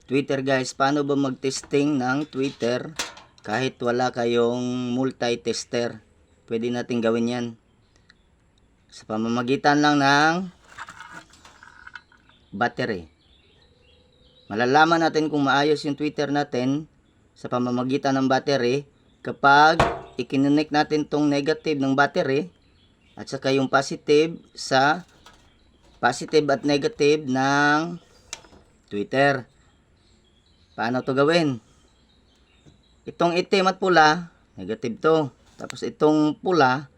Twitter guys, paano ba mag-testing ng Twitter kahit wala kayong multi-tester? Pwede natin gawin yan sa pamamagitan lang ng battery. Malalaman natin kung maayos yung Twitter natin sa pamamagitan ng battery kapag ikinonect natin tong negative ng battery at saka yung positive sa positive at negative ng Twitter. Paano to gawin? Itong itim at pula, negative to. Tapos itong pula,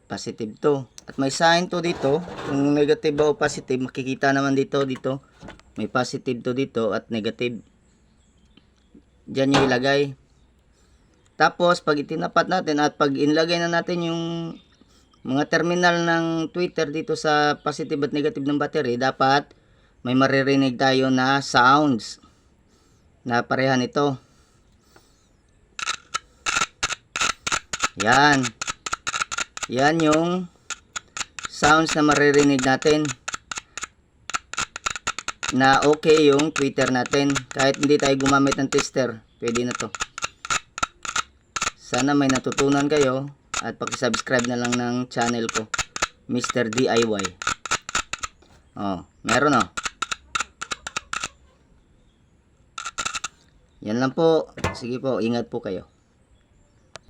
positive to. At may sign to dito, kung negative o positive, makikita naman dito. May positive to dito at negative. Diyan yung ilagay. Tapos, pag itinapat natin at pag inlagay na natin yung mga terminal ng Twitter dito sa positive at negative ng battery, dapat may maririnig tayo na sounds na parehan ito. Yan. Yan yung sounds na maririnig natin na okay yung Twitter natin. Kahit hindi tayo gumamit ng tester, pwede na to. Sana may natutunan kayo at paki-subscribe na lang ng channel ko, Mr. DIY. Oh, meron oh. Yan lang po. Sige po, ingat po kayo.